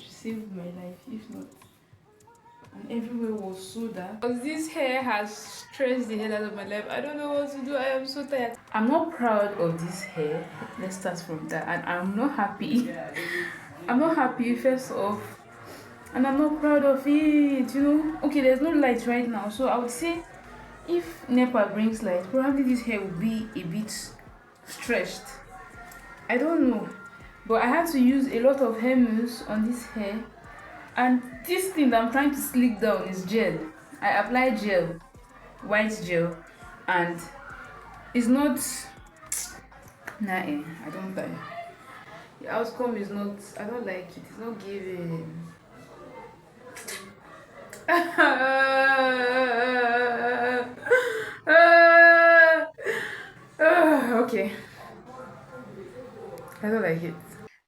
she saved my life. If not, and everywhere was so dark. Because this hair has stressed the hell out of my life. I don't know what to do. I am so tired. I'm not proud of this hair. Let's start from that. And I'm not happy. I'm not happy first off. And I'm not proud of it, you know. Okay, there's no light right now, so I would say if NEPA brings light, probably this hair will be a bit stretched. I don't know, but I had to use a lot of hair mousse on this hair, and this thing that I'm trying to slick down is gel. I apply gel, white gel, and it's not. Nah, I don't like. The outcome is not. I don't like it. It's not giving. Okay, I don't like it.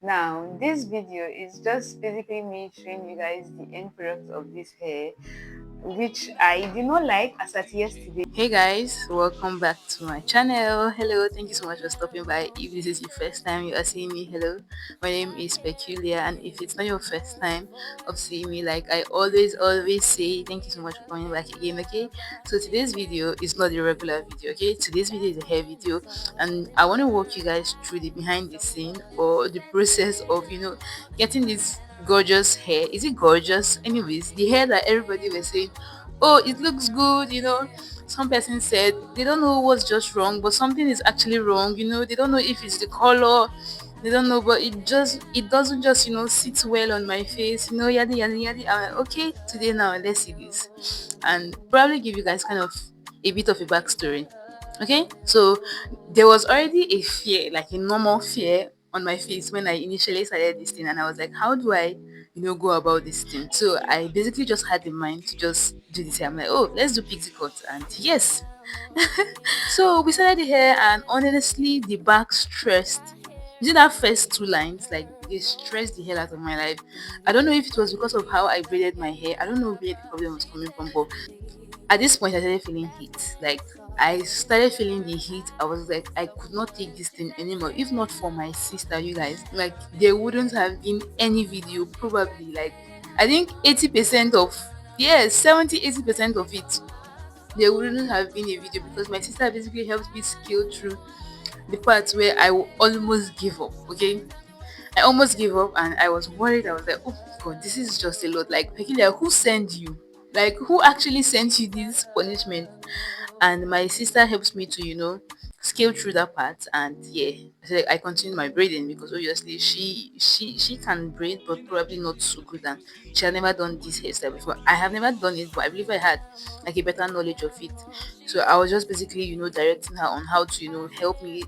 Now, this video is just basically me showing you guys the end product of this hair, which I did not like as at yesterday. Hey guys, welcome back to my channel. Hello, thank you so much for stopping by. If this is your first time you are seeing me, hello, my name is Peculiar, and if it's not your first time of seeing me, like I always say, thank you so much for coming back again. Okay, so today's video is not a regular video. Okay, today's video is a hair video, and I want to walk you guys through the behind the scene or the process of getting this gorgeous hair. Is it gorgeous? Anyways, the hair that everybody was saying, oh, it looks good, some person said they don't know what's just wrong, but something is actually wrong. They don't know if it's the color, they don't know, but it doesn't just sit well on my face, yada yada yada. I'm like, okay, today now let's see this and probably give you guys kind of a bit of a backstory. Okay, so there was already a fear, like a normal fear on my face when I initially started this thing, and I was like, how do I go about this thing? So I basically just had the mind to just do this hair. I'm like, oh, let's do pixie cut, and yes. So we started the hair, and honestly the back stressed. You see that first two lines, like they stressed the hell out of my life. I don't know if it was because of how I braided my hair. I don't know where the problem was coming from, but at this point I started feeling heat. Like I started feeling the heat. I was like, I could not take this thing anymore. If not for my sister, you guys, like there wouldn't have been any video. Probably, like, I think 80% of, yes, 70-80% of it, there wouldn't have been a video, because my sister basically helped me scale through the parts where I will almost give up. Okay, I almost gave up, and I was worried. I was like, oh god, this is just a lot. Like, Peculiar, who sent you? Like, who actually sent you this punishment? And my sister helps me to scale through that part. And yeah, so like, I continued my braiding, because obviously she can braid, but probably not so good, and she had never done this hairstyle before. I have never done it, but I believe I had like a better knowledge of it. So I was just basically directing her on how to help me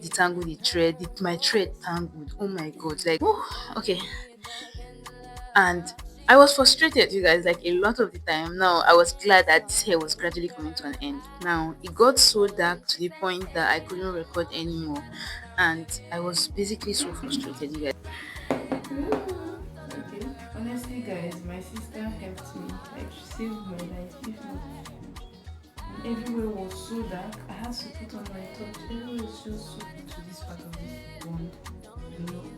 detangle the thread. My thread tangled, oh my god, like, whew, okay. And I was frustrated, you guys, like a lot of the time. Now I was glad that this hair was gradually coming to an end. Now it got so dark to the point that I couldn't record anymore, and I was basically so frustrated, you guys. Okay, honestly, guys, my sister helped me. Like, she saved my life. If not, and everywhere was so dark. I had to put on my touch. Everywhere is just so good to this part of this bond.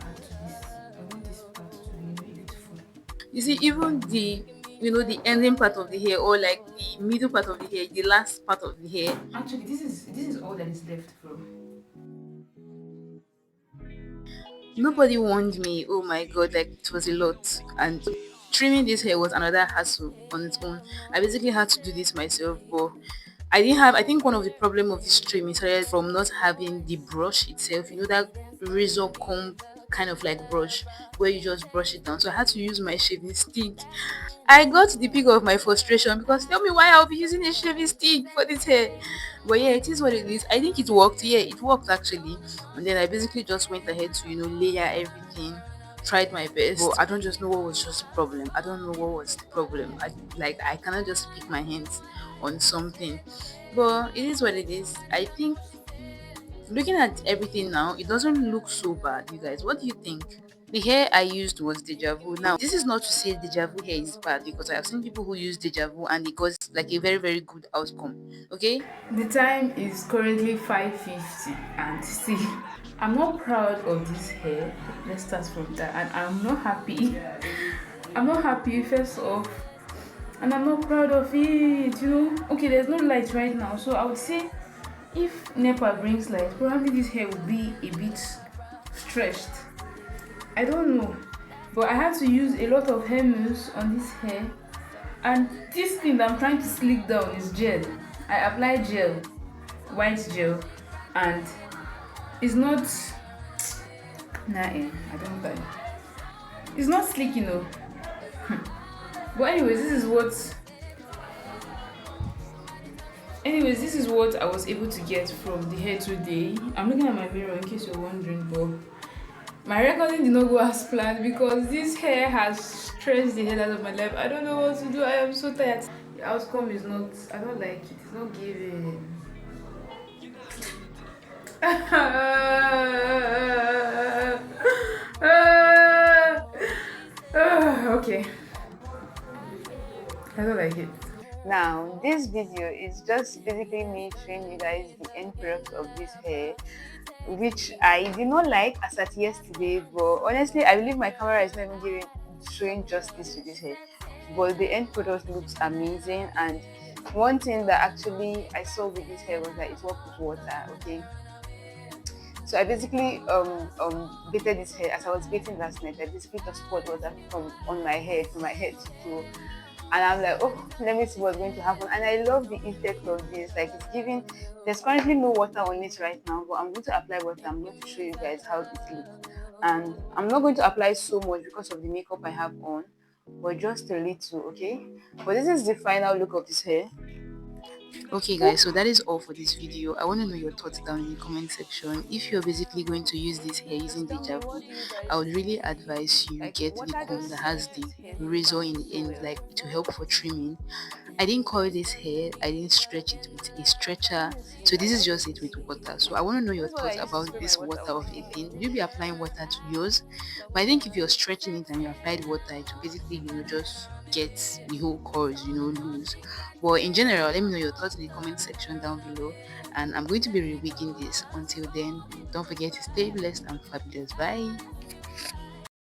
Add to this. I want this part to be a bit full. You see, even the ending part of the hair, or like the middle part of the hair, the last part of the hair. Actually, this is all that is left from. Nobody warned me. Oh my god, like it was a lot. And trimming this hair was another hassle on its own. I basically had to do this myself, but I think one of the problem of this trimming started from not having the brush itself, that razor comb kind of like brush where you just brush it down. So I had to use my shaving stick. I got to the peak of my frustration, because tell me why I'll be using a shaving stick for this hair. But yeah, it is what it is. I think it worked. Yeah, it worked actually. And then I basically just went ahead to layer everything, tried my best. But I don't just know what was just the problem. I don't know what was the problem. I cannot just pick my hands on something. But it is what it is. I think looking at everything now, it doesn't look so bad, you guys. What do you think? The hair I used was Deja Vu. Now, this is not to say Deja Vu hair is bad, because I have seen people who use Deja Vu and it got like a very, very good outcome. Okay? The time is currently 5:50, and see, I'm not proud of this hair. Let's start from that. And I'm not happy. I'm not happy first off, and I'm not proud of it. Okay, there's no light right now, so I would say if NEPA brings light, probably this hair will be a bit stretched. I don't know, but I had to use a lot of hair mousse on this hair, and this thing that I'm trying to slick down is gel. I apply gel, white gel, and it's not. Nah, I don't buy. It's not slick, But this is what I was able to get from the hair today. I'm looking at my mirror in case you're wondering, but my recording did not go as planned because this hair has stressed the hell out of my life. I don't know what to do. I am so tired. The outcome is not. I don't like it. It's not giving. Okay. I don't like it. Now, this video is just basically me showing you guys the end product of this hair, which I did not like as at yesterday, but honestly, I believe my camera is not even showing justice to this hair. But the end product looks amazing, and one thing that actually I saw with this hair was that it worked with water. Okay, so I basically baited this hair as I was baiting last night. I basically just poured water from my head to toe, and I'm like, oh, let me see what's going to happen. And I love the effect of this. Like, it's giving. There's currently no water on it right now, but I'm going to apply water. I'm going to show you guys how it looks. And I'm not going to apply so much because of the makeup I have on, but just a little, okay? But this is the final look of this hair. Okay guys, so that is all for this video. I want to know your thoughts down in the comment section. If you're basically going to use this hair using deja vu, I would really advise you get the comb that has the razor in the end, like to help for trimming. I didn't coil this hair, I didn't stretch it with a stretcher, so this is just it with water. So I want to know your thoughts about this water of a thing. Will you be applying water to yours? But I think if you're stretching it and you applied water, it will basically just get the whole coils loose. But in general, let me know your thoughts in the comment section down below, and I'm going to be rewigging this. Until then, don't forget to stay blessed and fabulous. Bye.